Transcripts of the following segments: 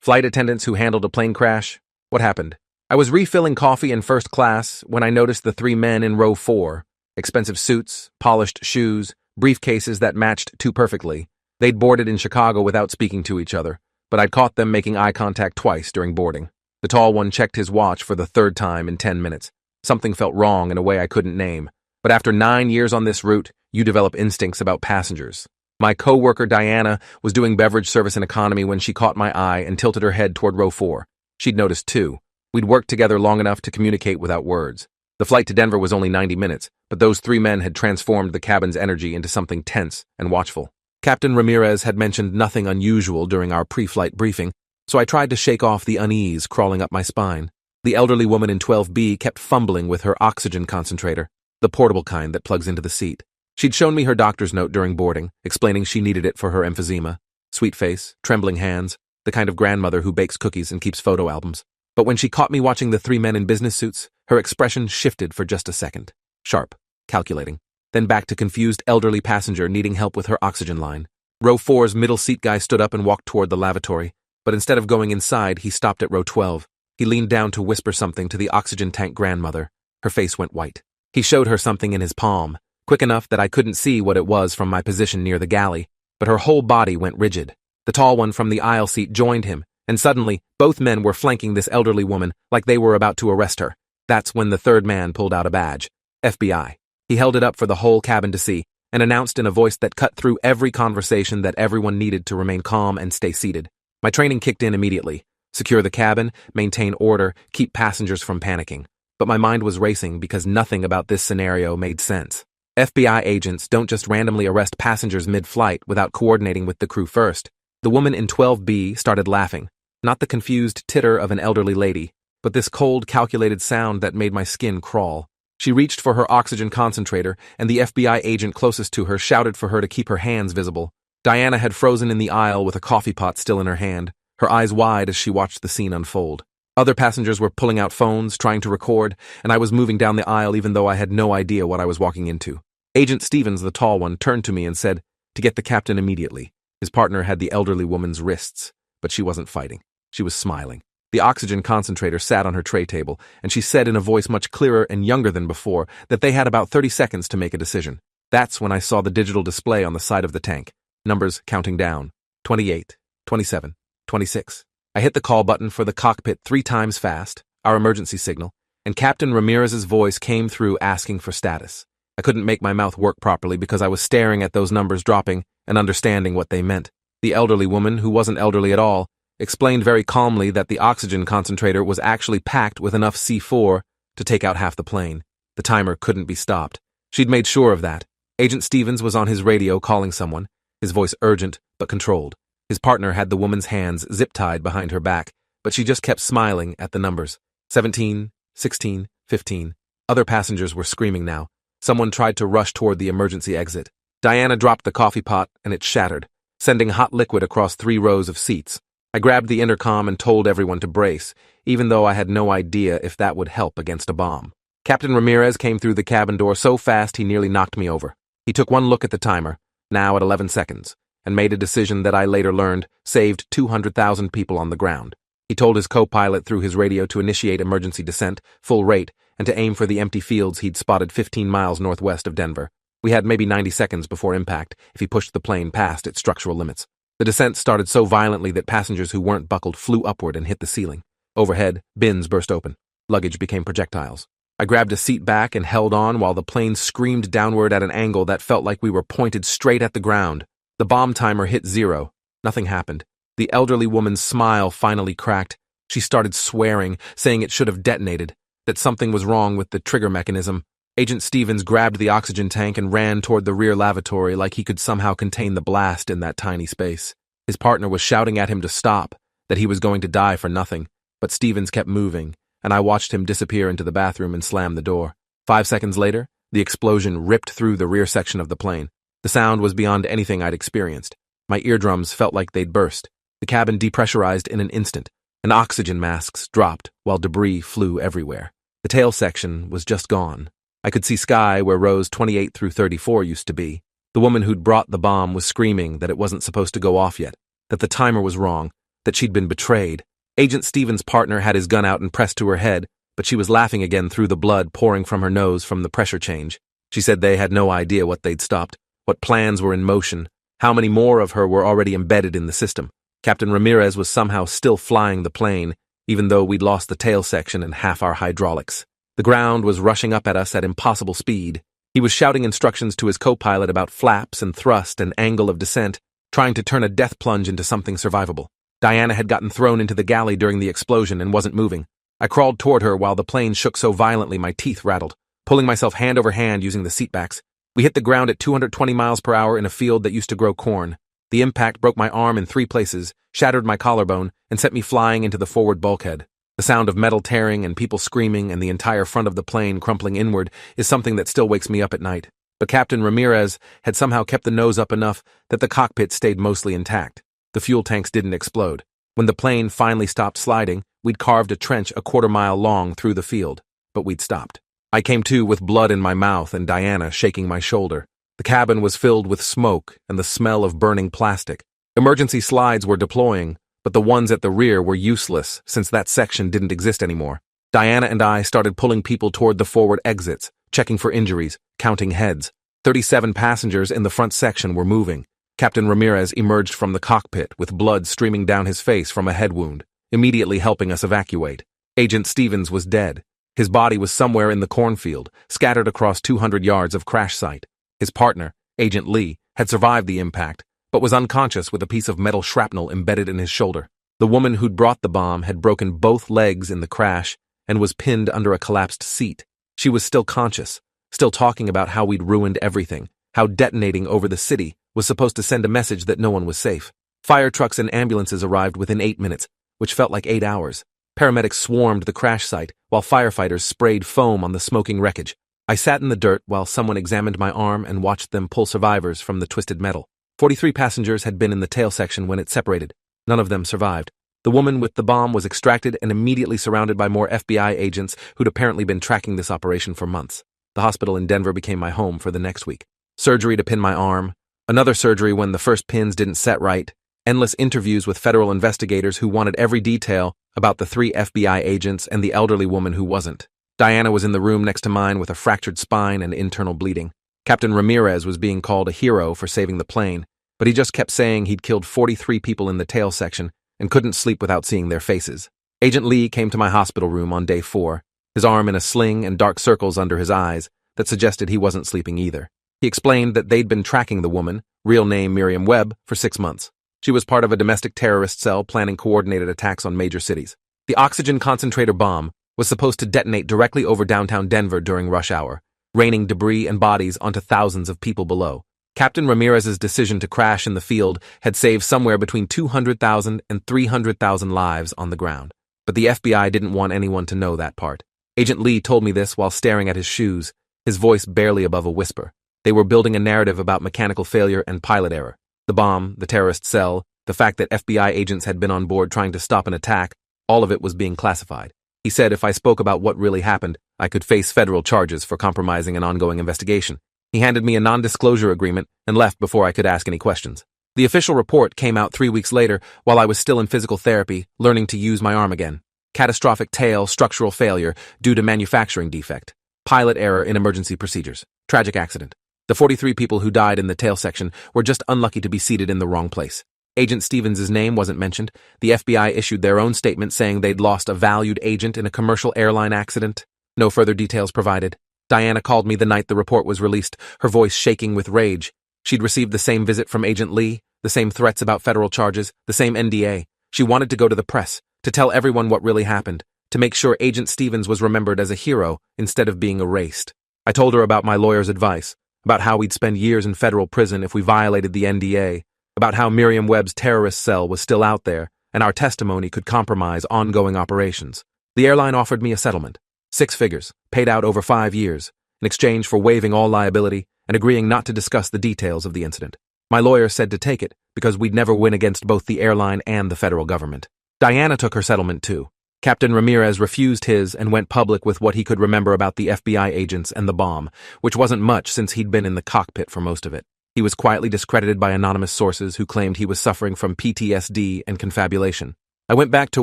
Flight attendants who handled a plane crash? What happened? I was refilling coffee in first class when I noticed the three men in row 4. Expensive suits, polished shoes, briefcases that matched too perfectly. They'd boarded in Chicago without speaking to each other, but I'd caught them making eye contact twice during boarding. The tall one checked his watch for the third time in 10 minutes. Something felt wrong in a way I couldn't name. But after 9 years on this route, you develop instincts about passengers. My co-worker Diana was doing beverage service and economy when she caught my eye and tilted her head toward row 4. She'd noticed too. We'd worked together long enough to communicate without words. The flight to Denver was only 90 minutes, but those three men had transformed the cabin's energy into something tense and watchful. Captain Ramirez had mentioned nothing unusual during our pre-flight briefing, so I tried to shake off the unease crawling up my spine. The elderly woman in 12B kept fumbling with her oxygen concentrator, the portable kind that plugs into the seat. She'd shown me her doctor's note during boarding, explaining she needed it for her emphysema. Sweet face, trembling hands, the kind of grandmother who bakes cookies and keeps photo albums. But when she caught me watching the three men in business suits, her expression shifted for just a second. Sharp, calculating. Then back to confused elderly passenger needing help with her oxygen line. Row 4's middle seat guy stood up and walked toward the lavatory, but instead of going inside, he stopped at row 12. He leaned down to whisper something to the oxygen tank grandmother. Her face went white. He showed her something in his palm, quick enough that I couldn't see what it was from my position near the galley, but her whole body went rigid. The tall one from the aisle seat joined him, and suddenly, both men were flanking this elderly woman like they were about to arrest her. That's when the third man pulled out a badge. FBI. He held it up for the whole cabin to see, and announced in a voice that cut through every conversation that everyone needed to remain calm and stay seated. My training kicked in immediately. Secure the cabin, maintain order, keep passengers from panicking. But my mind was racing because nothing about this scenario made sense. FBI agents don't just randomly arrest passengers mid-flight without coordinating with the crew first. The woman in 12B started laughing. Not the confused titter of an elderly lady, but this cold, calculated sound that made my skin crawl. She reached for her oxygen concentrator, and the FBI agent closest to her shouted for her to keep her hands visible. Diana had frozen in the aisle with a coffee pot still in her hand, her eyes wide as she watched the scene unfold. Other passengers were pulling out phones, trying to record, and I was moving down the aisle even though I had no idea what I was walking into. Agent Stevens, the tall one, turned to me and said, to get the captain immediately. His partner had the elderly woman's wrists, but she wasn't fighting. She was smiling. The oxygen concentrator sat on her tray table, and she said in a voice much clearer and younger than before that they had about 30 seconds to make a decision. That's when I saw the digital display on the side of the tank. Numbers counting down. 28, 27, 26. I hit the call button for the cockpit 3 times fast, our emergency signal, and Captain Ramirez's voice came through asking for status. I couldn't make my mouth work properly because I was staring at those numbers dropping and understanding what they meant. The elderly woman, who wasn't elderly at all, explained very calmly that the oxygen concentrator was actually packed with enough C4 to take out half the plane. The timer couldn't be stopped. She'd made sure of that. Agent Stevens was on his radio calling someone, his voice urgent but controlled. His partner had the woman's hands zip-tied behind her back, but she just kept smiling at the numbers. 17, 16, 15. Other passengers were screaming now. Someone tried to rush toward the emergency exit. Diana dropped the coffee pot and it shattered, sending hot liquid across 3 rows of seats. I grabbed the intercom and told everyone to brace, even though I had no idea if that would help against a bomb. Captain Ramirez came through the cabin door so fast he nearly knocked me over. He took one look at the timer, now at 11 seconds, and made a decision that I later learned saved 200,000 people on the ground. He told his co-pilot through his radio to initiate emergency descent, full rate, and to aim for the empty fields he'd spotted 15 miles northwest of Denver. We had maybe 90 seconds before impact if he pushed the plane past its structural limits. The descent started so violently that passengers who weren't buckled flew upward and hit the ceiling. Overhead, bins burst open. Luggage became projectiles. I grabbed a seat back and held on while the plane screamed downward at an angle that felt like we were pointed straight at the ground. The bomb timer hit 0. Nothing happened. The elderly woman's smile finally cracked. She started swearing, saying it should have detonated, that something was wrong with the trigger mechanism. Agent Stevens grabbed the oxygen tank and ran toward the rear lavatory like he could somehow contain the blast in that tiny space. His partner was shouting at him to stop, that he was going to die for nothing, but Stevens kept moving, and I watched him disappear into the bathroom and slam the door. 5 seconds later, the explosion ripped through the rear section of the plane. The sound was beyond anything I'd experienced. My eardrums felt like they'd burst. The cabin depressurized in an instant, and oxygen masks dropped while debris flew everywhere. The tail section was just gone. I could see sky where rows 28 through 34 used to be. The woman who'd brought the bomb was screaming that it wasn't supposed to go off yet, that the timer was wrong, that she'd been betrayed. Agent Stevens' partner had his gun out and pressed to her head, but she was laughing again through the blood pouring from her nose from the pressure change. She said they had no idea what they'd stopped, what plans were in motion, how many more of her were already embedded in the system. Captain Ramirez was somehow still flying the plane, even though we'd lost the tail section and half our hydraulics. The ground was rushing up at us at impossible speed. He was shouting instructions to his co-pilot about flaps and thrust and angle of descent, trying to turn a death plunge into something survivable. Diana had gotten thrown into the galley during the explosion and wasn't moving. I crawled toward her while the plane shook so violently my teeth rattled, pulling myself hand over hand using the seatbacks. We hit the ground at 220 miles per hour in a field that used to grow corn. The impact broke my arm in 3 places, shattered my collarbone, and sent me flying into the forward bulkhead. The sound of metal tearing and people screaming and the entire front of the plane crumpling inward is something that still wakes me up at night. But Captain Ramirez had somehow kept the nose up enough that the cockpit stayed mostly intact. The fuel tanks didn't explode. When the plane finally stopped sliding, we'd carved a trench a quarter-mile long through the field, but we'd stopped. I came to with blood in my mouth and Diana shaking my shoulder. The cabin was filled with smoke and the smell of burning plastic. Emergency slides were deploying, but the ones at the rear were useless since that section didn't exist anymore. Diana and I started pulling people toward the forward exits, checking for injuries, counting heads. 37 passengers in the front section were moving. Captain Ramirez emerged from the cockpit with blood streaming down his face from a head wound, immediately helping us evacuate. Agent Stevens was dead. His body was somewhere in the cornfield, scattered across 200 yards of crash site. His partner, Agent Lee, had survived the impact, but was unconscious with a piece of metal shrapnel embedded in his shoulder. The woman who'd brought the bomb had broken both legs in the crash and was pinned under a collapsed seat. She was still conscious, still talking about how we'd ruined everything, how detonating over the city was supposed to send a message that no one was safe. Fire trucks and ambulances arrived within 8 minutes, which felt like 8 hours. Paramedics swarmed the crash site, while firefighters sprayed foam on the smoking wreckage. I sat in the dirt while someone examined my arm and watched them pull survivors from the twisted metal. 43 passengers had been in the tail section when it separated. None of them survived. The woman with the bomb was extracted and immediately surrounded by more FBI agents who'd apparently been tracking this operation for months. The hospital in Denver became my home for the next week. Surgery to pin my arm, another surgery when the first pins didn't set right, endless interviews with federal investigators who wanted every detail about the 3 FBI agents and the elderly woman who wasn't. Diana was in the room next to mine with a fractured spine and internal bleeding. Captain Ramirez was being called a hero for saving the plane, but he just kept saying he'd killed 43 people in the tail section and couldn't sleep without seeing their faces. Agent Lee came to my hospital room on day 4, his arm in a sling and dark circles under his eyes that suggested he wasn't sleeping either. He explained that they'd been tracking the woman, real name Miriam Webb, for 6 months. She was part of a domestic terrorist cell planning coordinated attacks on major cities. The oxygen concentrator bomb was supposed to detonate directly over downtown Denver during rush hour, raining debris and bodies onto thousands of people below. Captain Ramirez's decision to crash in the field had saved somewhere between 200,000 and 300,000 lives on the ground. But the FBI didn't want anyone to know that part. Agent Lee told me this while staring at his shoes, his voice barely above a whisper. They were building a narrative about mechanical failure and pilot error. The bomb, the terrorist cell, the fact that FBI agents had been on board trying to stop an attack, all of it was being classified. He said if I spoke about what really happened, I could face federal charges for compromising an ongoing investigation. He handed me a non-disclosure agreement and left before I could ask any questions. The official report came out 3 weeks later while I was still in physical therapy, learning to use my arm again. Catastrophic tail structural failure due to manufacturing defect. Pilot error in emergency procedures. Tragic accident. The 43 people who died in the tail section were just unlucky to be seated in the wrong place. Agent Stevens' name wasn't mentioned. The FBI issued their own statement saying they'd lost a valued agent in a commercial airline accident. No further details provided. Diana called me the night the report was released, her voice shaking with rage. She'd received the same visit from Agent Lee, the same threats about federal charges, the same NDA. She wanted to go to the press, to tell everyone what really happened, to make sure Agent Stevens was remembered as a hero instead of being erased. I told her about my lawyer's advice, about how we'd spend years in federal prison if we violated the NDA, about how Miriam Webb's terrorist cell was still out there, and our testimony could compromise ongoing operations. The airline offered me a settlement, 6 figures, paid out over 5 years, in exchange for waiving all liability and agreeing not to discuss the details of the incident. My lawyer said to take it because we'd never win against both the airline and the federal government. Diana took her settlement too. Captain Ramirez refused his and went public with what he could remember about the FBI agents and the bomb, which wasn't much since he'd been in the cockpit for most of it. He was quietly discredited by anonymous sources who claimed he was suffering from PTSD and confabulation. I went back to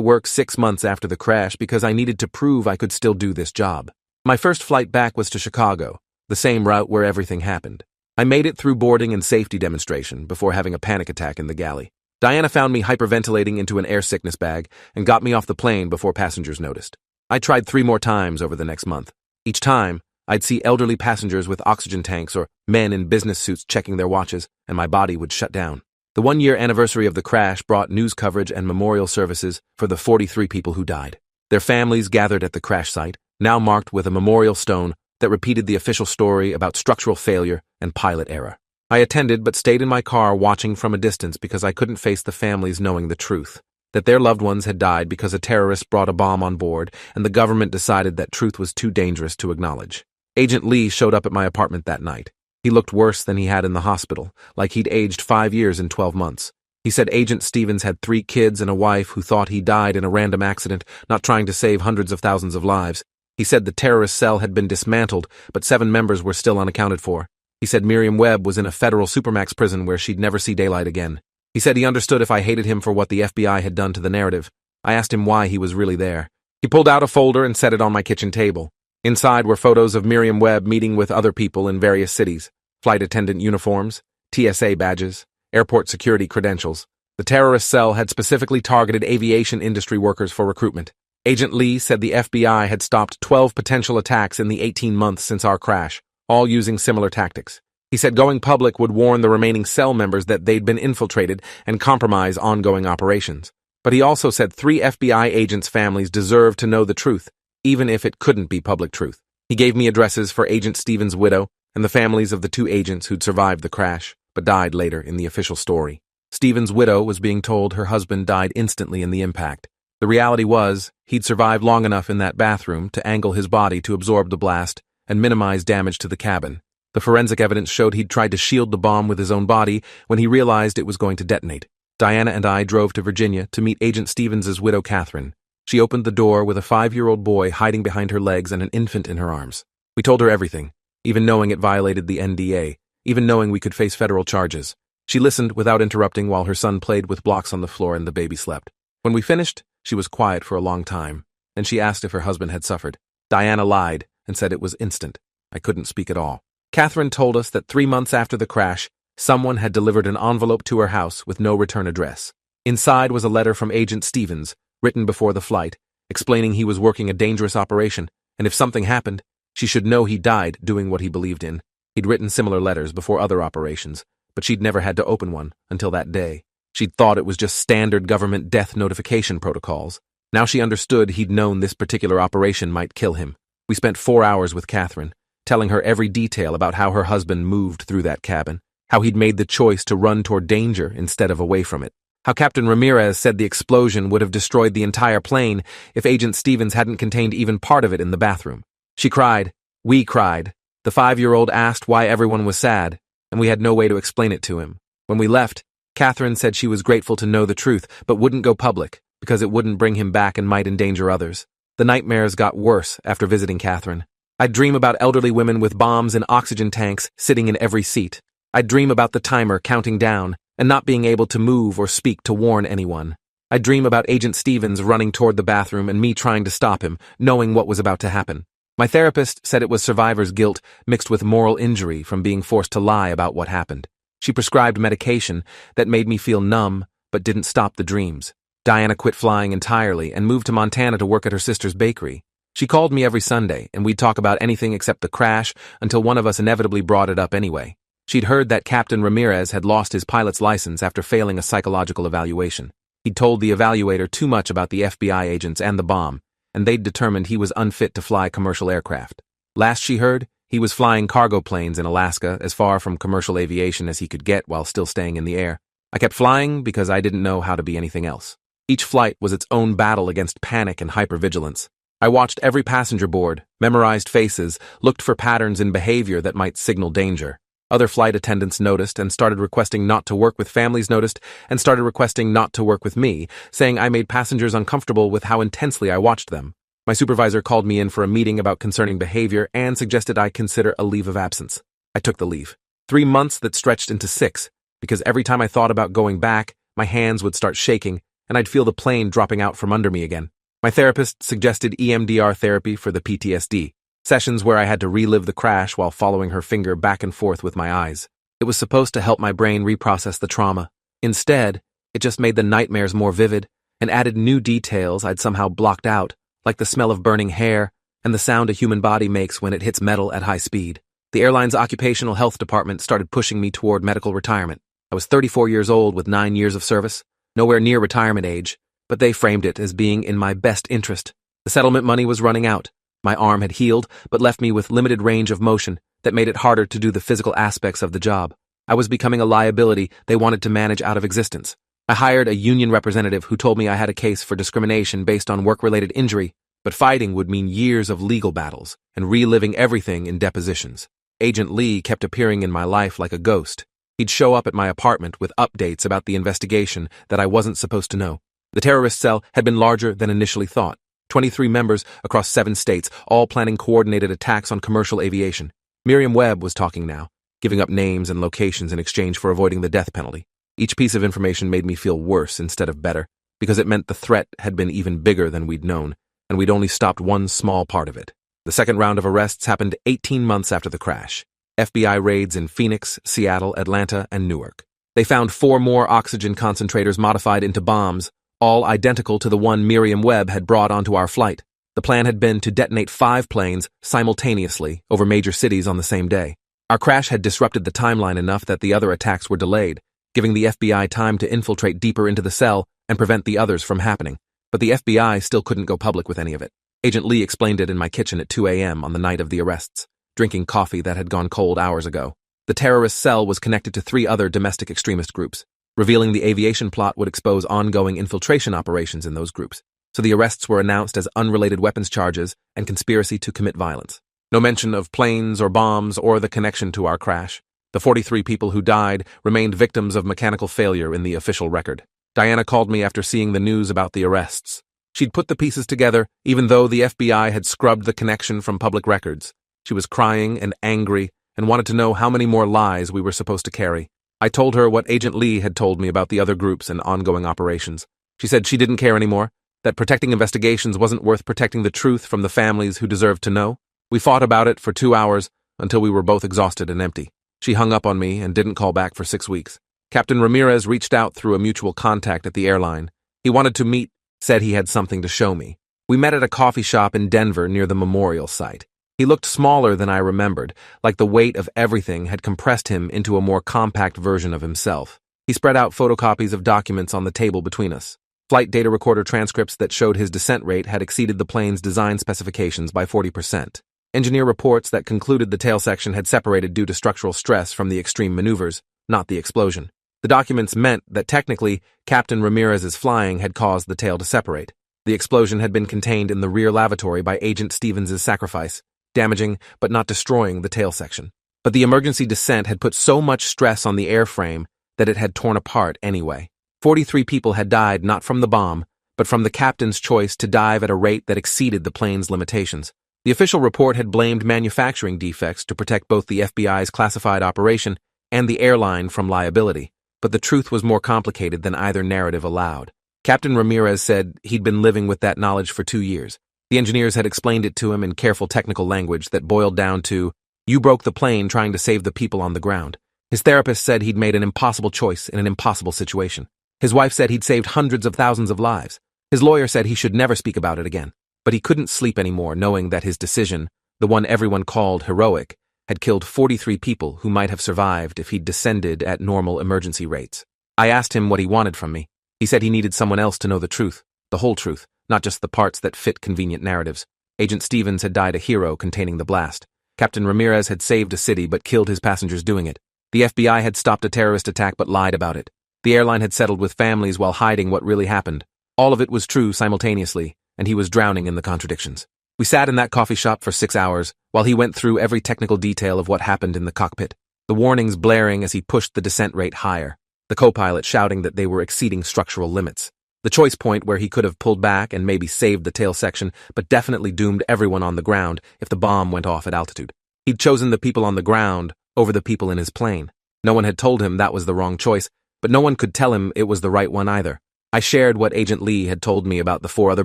work 6 months after the crash because I needed to prove I could still do this job. My first flight back was to Chicago, the same route where everything happened. I made it through boarding and safety demonstration before having a panic attack in the galley. Diana found me hyperventilating into an air sickness bag and got me off the plane before passengers noticed. I tried 3 more times over the next month. Each time, I'd see elderly passengers with oxygen tanks or men in business suits checking their watches, and my body would shut down. The 1-year anniversary of the crash brought news coverage and memorial services for the 43 people who died. Their families gathered at the crash site, now marked with a memorial stone that repeated the official story about structural failure and pilot error. I attended but stayed in my car watching from a distance because I couldn't face the families knowing the truth, that their loved ones had died because a terrorist brought a bomb on board and the government decided that truth was too dangerous to acknowledge. Agent Lee showed up at my apartment that night. He looked worse than he had in the hospital, like he'd aged 5 years in 12 months. He said Agent Stevens had 3 kids and a wife who thought he died in a random accident, not trying to save hundreds of thousands of lives. He said the terrorist cell had been dismantled, but 7 members were still unaccounted for. He said Miriam Webb was in a federal supermax prison where she'd never see daylight again. He said he understood if I hated him for what the FBI had done to the narrative. I asked him why he was really there. He pulled out a folder and set it on my kitchen table. Inside were photos of Miriam Webb meeting with other people in various cities, flight attendant uniforms, TSA badges, airport security credentials. The terrorist cell had specifically targeted aviation industry workers for recruitment. Agent Lee said the FBI had stopped 12 potential attacks in the 18 months since our crash, all using similar tactics. He said going public would warn the remaining cell members that they'd been infiltrated and compromise ongoing operations. But he also said 3 FBI agents' families deserved to know the truth, even if it couldn't be public truth. He gave me addresses for Agent Stevens' widow and the families of the 2 agents who'd survived the crash, but died later in the official story. Stevens' widow was being told her husband died instantly in the impact. The reality was, he'd survived long enough in that bathroom to angle his body to absorb the blast and minimize damage to the cabin. The forensic evidence showed he'd tried to shield the bomb with his own body when he realized it was going to detonate. Diana and I drove to Virginia to meet Agent Stevens' widow, Catherine. She opened the door with a 5-year-old boy hiding behind her legs and an infant in her arms. We told her everything, even knowing it violated the NDA, even knowing we could face federal charges. She listened without interrupting while her son played with blocks on the floor and the baby slept. When we finished, she was quiet for a long time, and she asked if her husband had suffered. Diana lied and said it was instant. I couldn't speak at all. Catherine told us that 3 months after the crash, someone had delivered an envelope to her house with no return address. Inside was a letter from Agent Stevens, written before the flight, explaining he was working a dangerous operation, and if something happened, she should know he died doing what he believed in. He'd written similar letters before other operations, but she'd never had to open one until that day. She'd thought it was just standard government death notification protocols. Now she understood he'd known this particular operation might kill him. We spent 4 hours with Catherine, telling her every detail about how her husband moved through that cabin, how he'd made the choice to run toward danger instead of away from it, how Captain Ramirez said the explosion would have destroyed the entire plane if Agent Stevens hadn't contained even part of it in the bathroom. She cried. We cried. The 5-year-old asked why everyone was sad, and we had no way to explain it to him. When we left, Catherine said she was grateful to know the truth, but wouldn't go public because it wouldn't bring him back and might endanger others. The nightmares got worse after visiting Catherine. I'd dream about elderly women with bombs and oxygen tanks sitting in every seat. I'd dream about the timer counting down and not being able to move or speak to warn anyone. I'd dream about Agent Stevens running toward the bathroom and me trying to stop him, knowing what was about to happen. My therapist said it was survivor's guilt mixed with moral injury from being forced to lie about what happened. She prescribed medication that made me feel numb but didn't stop the dreams. Diana quit flying entirely and moved to Montana to work at her sister's bakery. She called me every Sunday, and we'd talk about anything except the crash until one of us inevitably brought it up anyway. She'd heard that Captain Ramirez had lost his pilot's license after failing a psychological evaluation. He'd told the evaluator too much about the FBI agents and the bomb, and they'd determined he was unfit to fly commercial aircraft. Last she heard, he was flying cargo planes in Alaska as far from commercial aviation as he could get while still staying in the air. I kept flying because I didn't know how to be anything else. Each flight was its own battle against panic and hypervigilance. I watched every passenger board, memorized faces, looked for patterns in behavior that might signal danger. Other flight attendants noticed and started requesting not to work with families noticed and started requesting not to work with me, saying I made passengers uncomfortable with how intensely I watched them. My supervisor called me in for a meeting about concerning behavior and suggested I consider a leave of absence. I took the leave. 3 months that stretched into 6, because every time I thought about going back, my hands would start shaking, and I'd feel the plane dropping out from under me again. My therapist suggested EMDR therapy for the PTSD, sessions where I had to relive the crash while following her finger back and forth with my eyes. It was supposed to help my brain reprocess the trauma. Instead, it just made the nightmares more vivid and added new details I'd somehow blocked out, like the smell of burning hair and the sound a human body makes when it hits metal at high speed. The airline's occupational health department started pushing me toward medical retirement. I was 34 years old with 9 years of service, nowhere near retirement age, but they framed it as being in my best interest. The settlement money was running out. My arm had healed, but left me with limited range of motion that made it harder to do the physical aspects of the job. I was becoming a liability they wanted to manage out of existence. I hired a union representative who told me I had a case for discrimination based on work-related injury, but fighting would mean years of legal battles and reliving everything in depositions. Agent Lee kept appearing in my life like a ghost. He'd show up at my apartment with updates about the investigation that I wasn't supposed to know. The terrorist cell had been larger than initially thought. 23 members across 7 states, all planning coordinated attacks on commercial aviation. Merriam-Webb was talking now, giving up names and locations in exchange for avoiding the death penalty. Each piece of information made me feel worse instead of better, because it meant the threat had been even bigger than we'd known, and we'd only stopped one small part of it. The second round of arrests happened 18 months after the crash. FBI raids in Phoenix, Seattle, Atlanta, and Newark. They found 4 more oxygen concentrators modified into bombs, all identical to the one Merriam-Webb had brought onto our flight. The plan had been to detonate 5 planes simultaneously over major cities on the same day. Our crash had disrupted the timeline enough that the other attacks were delayed, giving the FBI time to infiltrate deeper into the cell and prevent the others from happening. But the FBI still couldn't go public with any of it. Agent Lee explained it in my kitchen at 2 a.m. on the night of the arrests, drinking coffee that had gone cold hours ago. The terrorist cell was connected to 3 other domestic extremist groups. Revealing the aviation plot would expose ongoing infiltration operations in those groups, so the arrests were announced as unrelated weapons charges and conspiracy to commit violence. No mention of planes or bombs or the connection to our crash. The 43 people who died remained victims of mechanical failure in the official record. Diana called me after seeing the news about the arrests. She'd put the pieces together, even though the FBI had scrubbed the connection from public records. She was crying and angry and wanted to know how many more lies we were supposed to carry. I told her what Agent Lee had told me about the other groups and ongoing operations. She said she didn't care anymore, that protecting investigations wasn't worth protecting the truth from the families who deserved to know. We fought about it for 2 hours until we were both exhausted and empty. She hung up on me and didn't call back for 6 weeks. Captain Ramirez reached out through a mutual contact at the airline. He wanted to meet, said he had something to show me. We met at a coffee shop in Denver near the memorial site. He looked smaller than I remembered, like the weight of everything had compressed him into a more compact version of himself. He spread out photocopies of documents on the table between us. Flight data recorder transcripts that showed his descent rate had exceeded the plane's design specifications by 40%. Engineer reports that concluded the tail section had separated due to structural stress from the extreme maneuvers, not the explosion. The documents meant that technically, Captain Ramirez's flying had caused the tail to separate. The explosion had been contained in the rear lavatory by Agent Stevens' sacrifice, damaging but not destroying the tail section. But the emergency descent had put so much stress on the airframe that it had torn apart anyway. 43 people had died not from the bomb, but from the captain's choice to dive at a rate that exceeded the plane's limitations. The official report had blamed manufacturing defects to protect both the FBI's classified operation and the airline from liability, but the truth was more complicated than either narrative allowed. Captain Ramirez said he'd been living with that knowledge for 2 years. The engineers had explained it to him in careful technical language that boiled down to, "You broke the plane trying to save the people on the ground." His therapist said he'd made an impossible choice in an impossible situation. His wife said he'd saved hundreds of thousands of lives. His lawyer said he should never speak about it again. But he couldn't sleep anymore knowing that his decision, the one everyone called heroic, had killed 43 people who might have survived if he'd descended at normal emergency rates. I asked him what he wanted from me. He said he needed someone else to know the truth, the whole truth, not just the parts that fit convenient narratives. Agent Stevens had died a hero containing the blast. Captain Ramirez had saved a city but killed his passengers doing it. The FBI had stopped a terrorist attack but lied about it. The airline had settled with families while hiding what really happened. All of it was true simultaneously, and he was drowning in the contradictions. We sat in that coffee shop for 6 hours while he went through every technical detail of what happened in the cockpit, the warnings blaring as he pushed the descent rate higher, the co-pilot shouting that they were exceeding structural limits, the choice point where he could have pulled back and maybe saved the tail section, but definitely doomed everyone on the ground if the bomb went off at altitude. He'd chosen the people on the ground over the people in his plane. No one had told him that was the wrong choice, but no one could tell him it was the right one either. I shared what Agent Lee had told me about the 4 other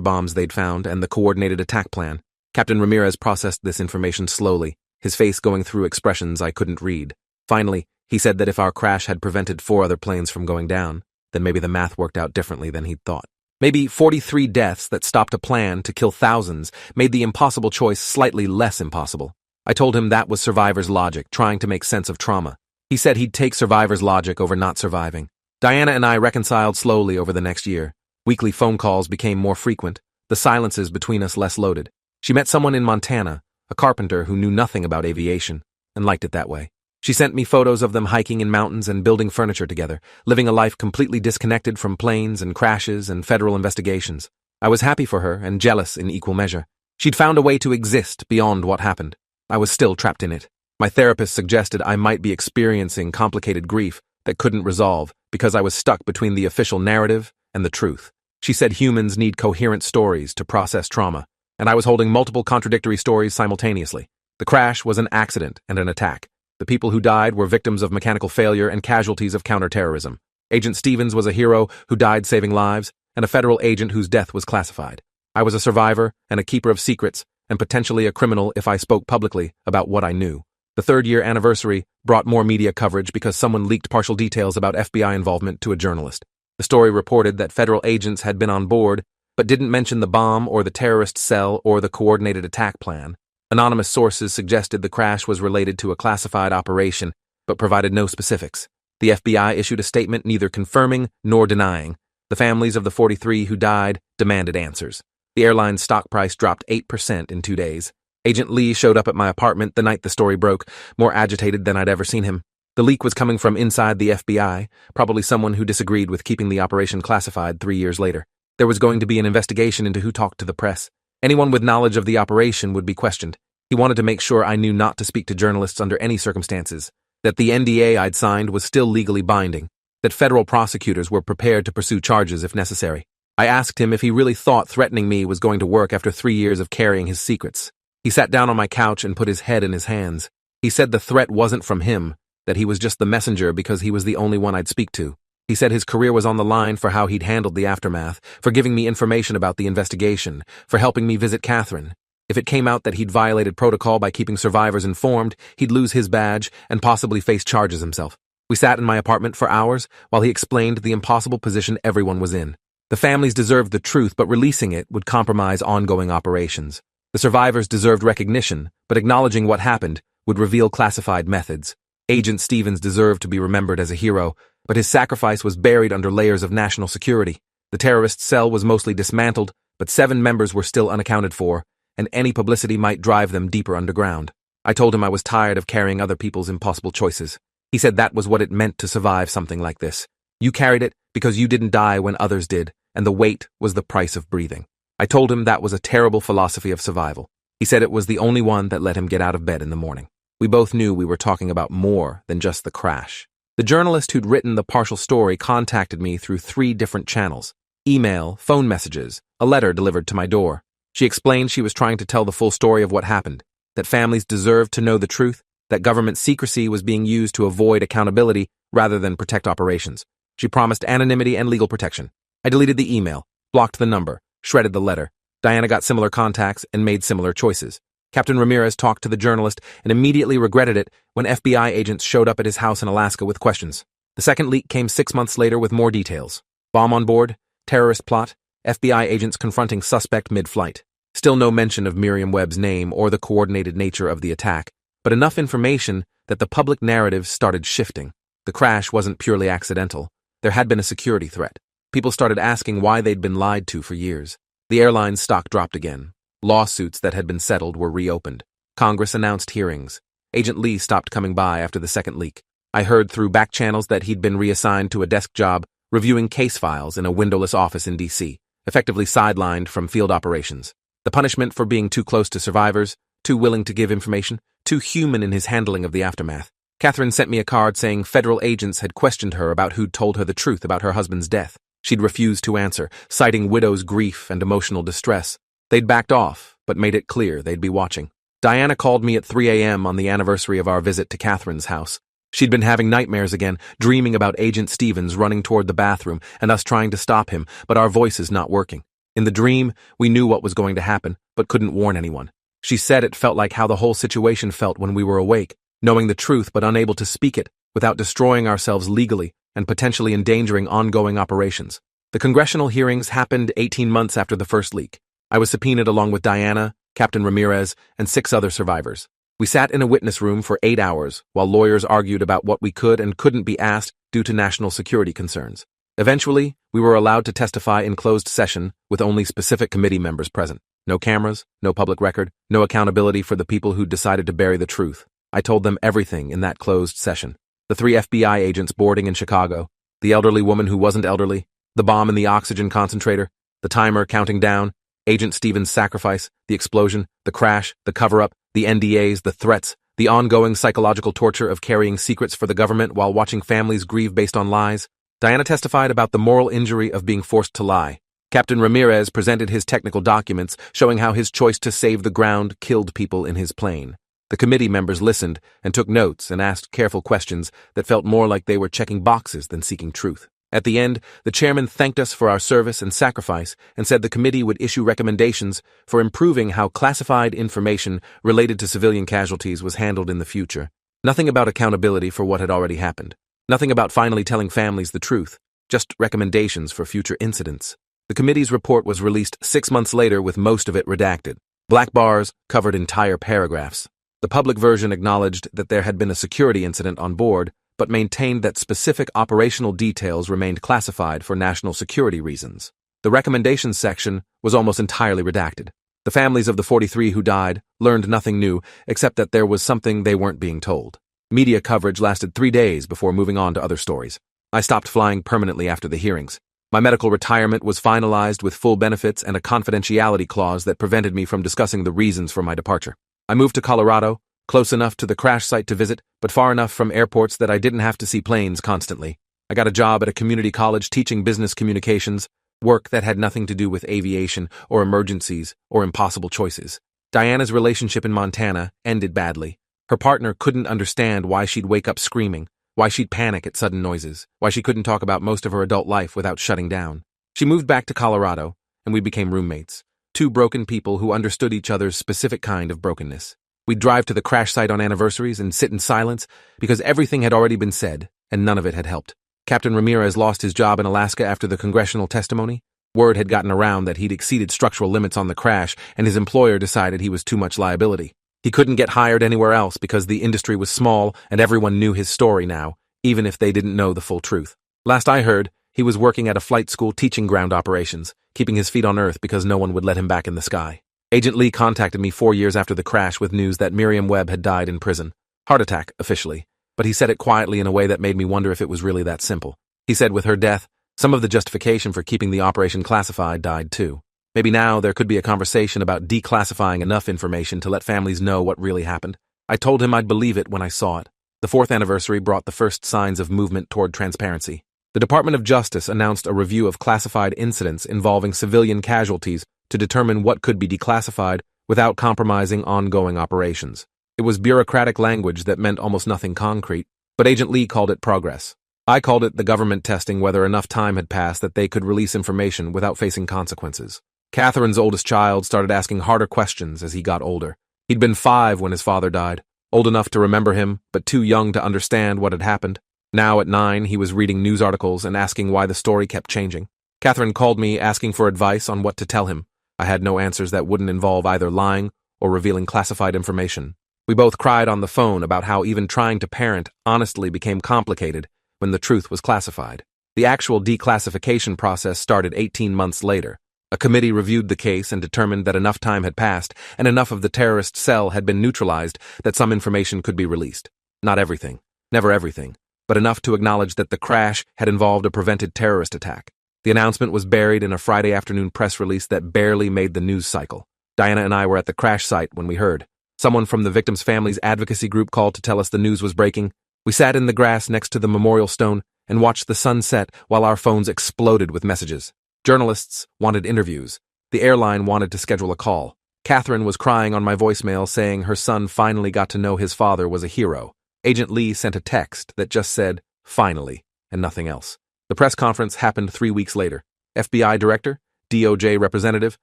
bombs they'd found and the coordinated attack plan. Captain Ramirez processed this information slowly, his face going through expressions I couldn't read. Finally, he said that if our crash had prevented 4 other planes from going down, then maybe the math worked out differently than he'd thought. Maybe 43 deaths that stopped a plan to kill thousands made the impossible choice slightly less impossible. I told him that was survivor's logic, trying to make sense of trauma. He said he'd take survivor's logic over not surviving. Diana and I reconciled slowly over the next year. Weekly phone calls became more frequent, the silences between us less loaded. She met someone in Montana, a carpenter who knew nothing about aviation, and liked it that way. She sent me photos of them hiking in mountains and building furniture together, living a life completely disconnected from planes and crashes and federal investigations. I was happy for her and jealous in equal measure. She'd found a way to exist beyond what happened. I was still trapped in it. My therapist suggested I might be experiencing complicated grief that couldn't resolve because I was stuck between the official narrative and the truth. She said humans need coherent stories to process trauma, and I was holding multiple contradictory stories simultaneously. The crash was an accident and an attack. The people who died were victims of mechanical failure and casualties of counterterrorism. Agent Stevens was a hero who died saving lives, and a federal agent whose death was classified. I was a survivor and a keeper of secrets, and potentially a criminal if I spoke publicly about what I knew. The 3rd-year anniversary brought more media coverage because someone leaked partial details about FBI involvement to a journalist. The story reported that federal agents had been on board, but didn't mention the bomb or the terrorist cell or the coordinated attack plan. Anonymous sources suggested the crash was related to a classified operation, but provided no specifics. The FBI issued a statement neither confirming nor denying. The families of the 43 who died demanded answers. The airline's stock price dropped 8% in 2 days. Agent Lee showed up at my apartment the night the story broke, more agitated than I'd ever seen him. The leak was coming from inside the FBI, probably someone who disagreed with keeping the operation classified 3 years later. There was going to be an investigation into who talked to the press. Anyone with knowledge of the operation would be questioned. He wanted to make sure I knew not to speak to journalists under any circumstances, that the NDA I'd signed was still legally binding, that federal prosecutors were prepared to pursue charges if necessary. I asked him if he really thought threatening me was going to work after 3 years of carrying his secrets. He sat down on my couch and put his head in his hands. He said the threat wasn't from him, that he was just the messenger because he was the only one I'd speak to. He said his career was on the line for how he'd handled the aftermath, for giving me information about the investigation, for helping me visit Catherine. If it came out that he'd violated protocol by keeping survivors informed, he'd lose his badge and possibly face charges himself. We sat in my apartment for hours while he explained the impossible position everyone was in. The families deserved the truth, but releasing it would compromise ongoing operations. The survivors deserved recognition, but acknowledging what happened would reveal classified methods. Agent Stevens deserved to be remembered as a hero, but his sacrifice was buried under layers of national security. The terrorist cell was mostly dismantled, but 7 members were still unaccounted for, and any publicity might drive them deeper underground. I told him I was tired of carrying other people's impossible choices. He said that was what it meant to survive something like this. You carried it because you didn't die when others did, and the weight was the price of breathing. I told him that was a terrible philosophy of survival. He said it was the only one that let him get out of bed in the morning. We both knew we were talking about more than just the crash. The journalist who'd written the partial story contacted me through 3 different channels: email, phone messages, a letter delivered to my door. She explained she was trying to tell the full story of what happened, that families deserved to know the truth, that government secrecy was being used to avoid accountability rather than protect operations. She promised anonymity and legal protection. I deleted the email, blocked the number, shredded the letter. Diana got similar contacts and made similar choices. Captain Ramirez talked to the journalist and immediately regretted it when FBI agents showed up at his house in Alaska with questions. The second leak came 6 months later with more details. Bomb on board, terrorist plot, FBI agents confronting suspect mid-flight. Still no mention of Miriam Webb's name or the coordinated nature of the attack, but enough information that the public narrative started shifting. The crash wasn't purely accidental. There had been a security threat. People started asking why they'd been lied to for years. The airline's stock dropped again. Lawsuits that had been settled were reopened. Congress announced hearings. Agent Lee stopped coming by after the second leak. I heard through back channels that he'd been reassigned to a desk job reviewing case files in a windowless office in D.C., effectively sidelined from field operations. The punishment for being too close to survivors, too willing to give information, too human in his handling of the aftermath. Catherine sent me a card saying federal agents had questioned her about who'd told her the truth about her husband's death. She'd refused to answer, citing widow's grief and emotional distress. They'd backed off, but made it clear they'd be watching. Diana called me at 3 a.m. on the anniversary of our visit to Catherine's house. She'd been having nightmares again, dreaming about Agent Stevens running toward the bathroom and us trying to stop him, but our voices not working. In the dream, we knew what was going to happen, but couldn't warn anyone. She said it felt like how the whole situation felt when we were awake, knowing the truth but unable to speak it, without destroying ourselves legally and potentially endangering ongoing operations. The congressional hearings happened 18 months after the first leak. I was subpoenaed along with Diana, Captain Ramirez, and 6 other survivors. We sat in a witness room for 8 hours while lawyers argued about what we could and couldn't be asked due to national security concerns. Eventually, we were allowed to testify in closed session with only specific committee members present. No cameras, no public record, no accountability for the people who decided to bury the truth. I told them everything in that closed session. The 3 FBI agents boarding in Chicago, the elderly woman who wasn't elderly, the bomb in the oxygen concentrator, the timer counting down, Agent Stevens' sacrifice, the explosion, the crash, the cover-up, the NDAs, the threats, the ongoing psychological torture of carrying secrets for the government while watching families grieve based on lies. Diana testified about the moral injury of being forced to lie. Captain Ramirez presented his technical documents showing how his choice to save the ground killed people in his plane. The committee members listened and took notes and asked careful questions that felt more like they were checking boxes than seeking truth. At the end, the chairman thanked us for our service and sacrifice and said the committee would issue recommendations for improving how classified information related to civilian casualties was handled in the future. Nothing about accountability for what had already happened. Nothing about finally telling families the truth. Just recommendations for future incidents. The committee's report was released 6 months later with most of it redacted. Black bars covered entire paragraphs. The public version acknowledged that there had been a security incident on board, but maintained that specific operational details remained classified for national security reasons. The recommendations section was almost entirely redacted. The families of the 43 who died learned nothing new except that there was something they weren't being told. Media coverage lasted 3 days before moving on to other stories. I stopped flying permanently after the hearings. My medical retirement was finalized with full benefits and a confidentiality clause that prevented me from discussing the reasons for my departure. I moved to Colorado, close enough to the crash site to visit, but far enough from airports that I didn't have to see planes constantly. I got a job at a community college teaching business communications, work that had nothing to do with aviation or emergencies or impossible choices. Diana's relationship in Montana ended badly. Her partner couldn't understand why she'd wake up screaming, why she'd panic at sudden noises, why she couldn't talk about most of her adult life without shutting down. She moved back to Colorado, and we became roommates. 2 broken people who understood each other's specific kind of brokenness. We'd drive to the crash site on anniversaries and sit in silence because everything had already been said, and none of it had helped. Captain Ramirez lost his job in Alaska after the congressional testimony. Word had gotten around that he'd exceeded structural limits on the crash, and his employer decided he was too much liability. He couldn't get hired anywhere else because the industry was small and everyone knew his story now, even if they didn't know the full truth. Last I heard, he was working at a flight school teaching ground operations, keeping his feet on Earth because no one would let him back in the sky. Agent Lee contacted me 4 years after the crash with news that Miriam Webb had died in prison. Heart attack, officially. But he said it quietly in a way that made me wonder if it was really that simple. He said with her death, some of the justification for keeping the operation classified died too. Maybe now there could be a conversation about declassifying enough information to let families know what really happened. I told him I'd believe it when I saw it. The 4th anniversary brought the first signs of movement toward transparency. The Department of Justice announced a review of classified incidents involving civilian casualties to determine what could be declassified without compromising ongoing operations. It was bureaucratic language that meant almost nothing concrete, but Agent Lee called it progress. I called it the government testing whether enough time had passed that they could release information without facing consequences. Catherine's oldest child started asking harder questions as he got older. He'd been 5 when his father died, old enough to remember him, but too young to understand what had happened. Now at 9, he was reading news articles and asking why the story kept changing. Catherine called me asking for advice on what to tell him. I had no answers that wouldn't involve either lying or revealing classified information. We both cried on the phone about how even trying to parent honestly became complicated when the truth was classified. The actual declassification process started 18 months later. A committee reviewed the case and determined that enough time had passed and enough of the terrorist cell had been neutralized that some information could be released. Not everything, never everything, but enough to acknowledge that the crash had involved a prevented terrorist attack. The announcement was buried in a Friday afternoon press release that barely made the news cycle. Diana and I were at the crash site when we heard. Someone from the victims' families' advocacy group called to tell us the news was breaking. We sat in the grass next to the memorial stone and watched the sun set while our phones exploded with messages. Journalists wanted interviews. The airline wanted to schedule a call. Catherine was crying on my voicemail saying her son finally got to know his father was a hero. Agent Lee sent a text that just said, "Finally," and nothing else. The press conference happened 3 weeks later. FBI director, DOJ representative,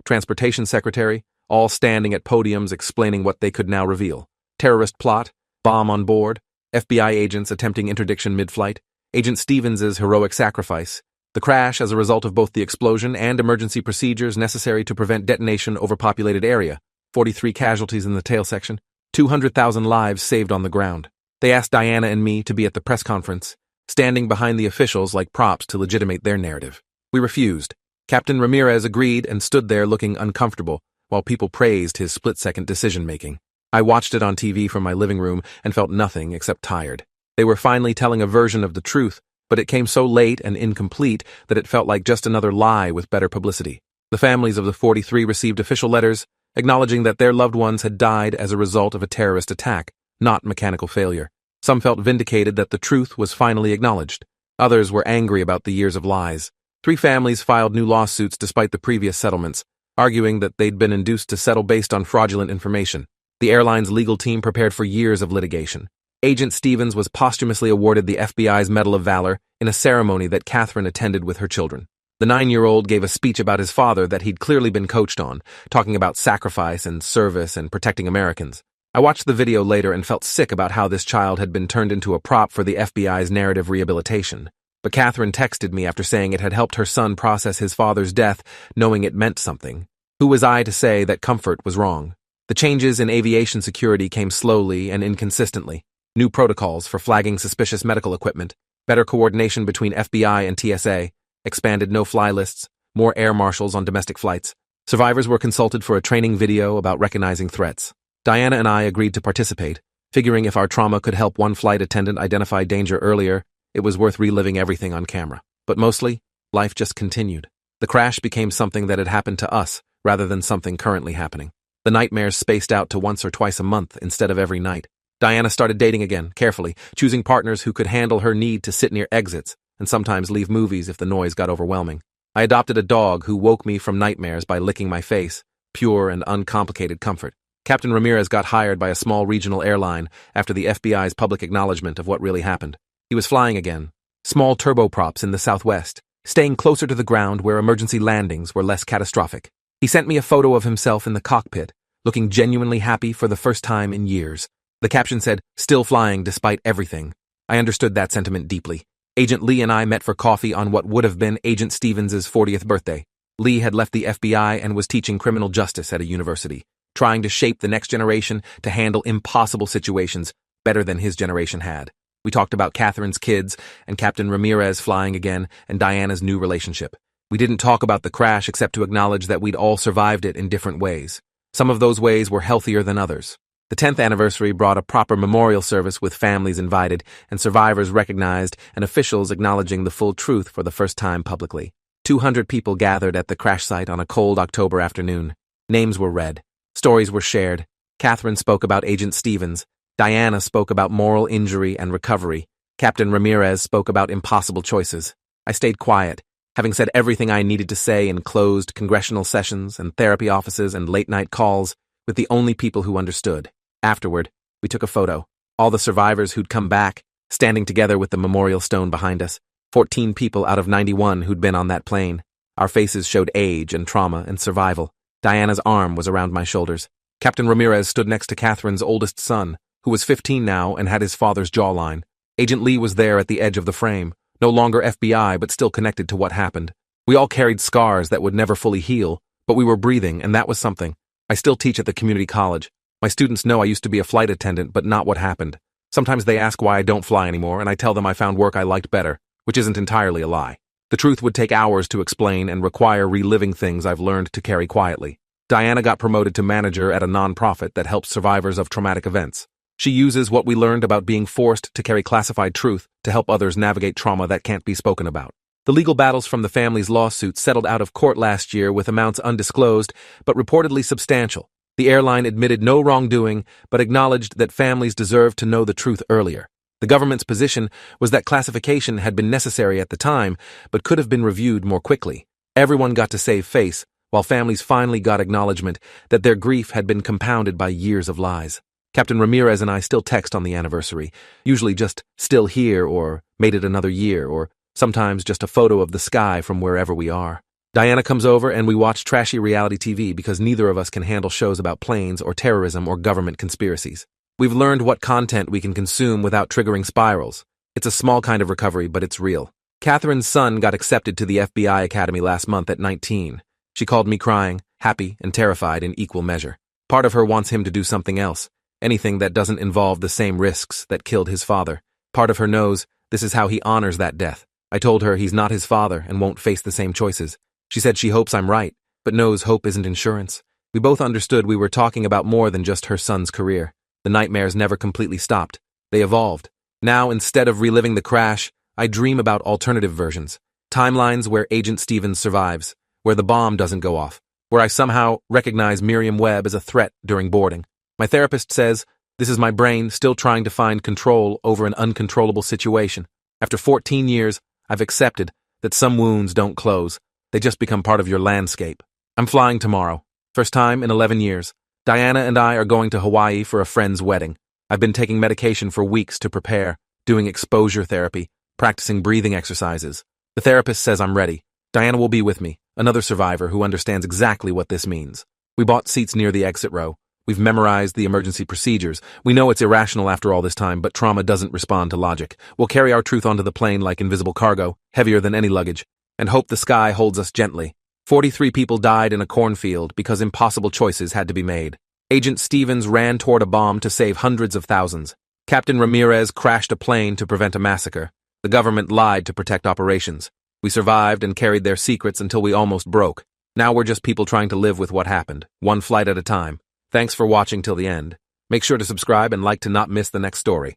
transportation secretary, all standing at podiums explaining what they could now reveal. Terrorist plot, bomb on board, FBI agents attempting interdiction mid-flight, Agent Stevens's heroic sacrifice, the crash as a result of both the explosion and emergency procedures necessary to prevent detonation over populated area, 43 casualties in the tail section, 200,000 lives saved on the ground. They asked Diana and me to be at the press conference, standing behind the officials like props to legitimate their narrative. We refused. Captain Ramirez agreed and stood there looking uncomfortable, while people praised his split-second decision-making. I watched it on TV from my living room and felt nothing except tired. They were finally telling a version of the truth, but it came so late and incomplete that it felt like just another lie with better publicity. The families of the 43 received official letters acknowledging that their loved ones had died as a result of a terrorist attack, not mechanical failure. Some felt vindicated that the truth was finally acknowledged. Others were angry about the years of lies. 3 families filed new lawsuits despite the previous settlements, arguing that they'd been induced to settle based on fraudulent information. The airline's legal team prepared for years of litigation. Agent Stevens was posthumously awarded the FBI's Medal of Valor in a ceremony that Catherine attended with her children. The 9-year-old gave a speech about his father that he'd clearly been coached on, talking about sacrifice and service and protecting Americans. I watched the video later and felt sick about how this child had been turned into a prop for the FBI's narrative rehabilitation. But Catherine texted me after saying it had helped her son process his father's death, knowing it meant something. Who was I to say that comfort was wrong? The changes in aviation security came slowly and inconsistently. New protocols for flagging suspicious medical equipment, better coordination between FBI and TSA, expanded no-fly lists, more air marshals on domestic flights. Survivors were consulted for a training video about recognizing threats. Diana and I agreed to participate, figuring if our trauma could help one flight attendant identify danger earlier, it was worth reliving everything on camera. But mostly, life just continued. The crash became something that had happened to us, rather than something currently happening. The nightmares spaced out to once or twice a month instead of every night. Diana started dating again, carefully, choosing partners who could handle her need to sit near exits and sometimes leave movies if the noise got overwhelming. I adopted a dog who woke me from nightmares by licking my face, pure and uncomplicated comfort. Captain Ramirez got hired by a small regional airline after the FBI's public acknowledgement of what really happened. He was flying again, small turboprops in the southwest, staying closer to the ground where emergency landings were less catastrophic. He sent me a photo of himself in the cockpit, looking genuinely happy for the first time in years. The caption said, "Still flying despite everything." I understood that sentiment deeply. Agent Lee and I met for coffee on what would have been Agent Stevens's 40th birthday. Lee had left the FBI and was teaching criminal justice at a university, trying to shape the next generation to handle impossible situations better than his generation had. We talked about Catherine's kids and Captain Ramirez flying again and Diana's new relationship. We didn't talk about the crash except to acknowledge that we'd all survived it in different ways. Some of those ways were healthier than others. The 10th anniversary brought a proper memorial service with families invited and survivors recognized and officials acknowledging the full truth for the first time publicly. 200 people gathered at the crash site on a cold October afternoon. Names were read. Stories were shared. Catherine spoke about Agent Stevens. Diana spoke about moral injury and recovery. Captain Ramirez spoke about impossible choices. I stayed quiet, having said everything I needed to say in closed congressional sessions and therapy offices and late-night calls with the only people who understood. Afterward, we took a photo. All the survivors who'd come back, standing together with the memorial stone behind us. 14 people out of 91 who'd been on that plane. Our faces showed age and trauma and survival. Diana's arm was around my shoulders. Captain Ramirez stood next to Catherine's oldest son, who was 15 now and had his father's jawline. Agent Lee was there at the edge of the frame, no longer FBI but still connected to what happened. We all carried scars that would never fully heal, but we were breathing, and that was something. I still teach at the community college. My students know I used to be a flight attendant, but not what happened. Sometimes they ask why I don't fly anymore, and I tell them I found work I liked better, which isn't entirely a lie. The truth would take hours to explain and require reliving things I've learned to carry quietly. Diana got promoted to manager at a nonprofit that helps survivors of traumatic events. She uses what we learned about being forced to carry classified truth to help others navigate trauma that can't be spoken about. The legal battles from the family's lawsuit settled out of court last year with amounts undisclosed, but reportedly substantial. The airline admitted no wrongdoing, but acknowledged that families deserved to know the truth earlier. The government's position was that classification had been necessary at the time, but could have been reviewed more quickly. Everyone got to save face, while families finally got acknowledgement that their grief had been compounded by years of lies. Captain Ramirez and I still text on the anniversary, usually just "still here" or "made it another year," or sometimes just a photo of the sky from wherever we are. Diana comes over and we watch trashy reality TV because neither of us can handle shows about planes or terrorism or government conspiracies. We've learned what content we can consume without triggering spirals. It's a small kind of recovery, but it's real. Catherine's son got accepted to the FBI Academy last month at 19. She called me crying, happy, and terrified in equal measure. Part of her wants him to do something else, anything that doesn't involve the same risks that killed his father. Part of her knows this is how he honors that death. I told her he's not his father and won't face the same choices. She said she hopes I'm right, but knows hope isn't insurance. We both understood we were talking about more than just her son's career. The nightmares never completely stopped. They evolved. Now, instead of reliving the crash, I dream about alternative versions. Timelines where Agent Stevens survives, where the bomb doesn't go off, where I somehow recognize Miriam Webb as a threat during boarding. My therapist says this is my brain still trying to find control over an uncontrollable situation. After 14 years, I've accepted that some wounds don't close. They just become part of your landscape. I'm flying tomorrow. First time in 11 years. Diana and I are going to Hawaii for a friend's wedding. I've been taking medication for weeks to prepare, doing exposure therapy, practicing breathing exercises. The therapist says I'm ready. Diana will be with me, another survivor who understands exactly what this means. We bought seats near the exit row. We've memorized the emergency procedures. We know it's irrational after all this time, but trauma doesn't respond to logic. We'll carry our truth onto the plane like invisible cargo, heavier than any luggage, and hope the sky holds us gently. 43 people died in a cornfield because impossible choices had to be made. Agent Stevens ran toward a bomb to save hundreds of thousands. Captain Ramirez crashed a plane to prevent a massacre. The government lied to protect operations. We survived and carried their secrets until we almost broke. Now we're just people trying to live with what happened, one flight at a time. Thanks for watching till the end. Make sure to subscribe and like to not miss the next story.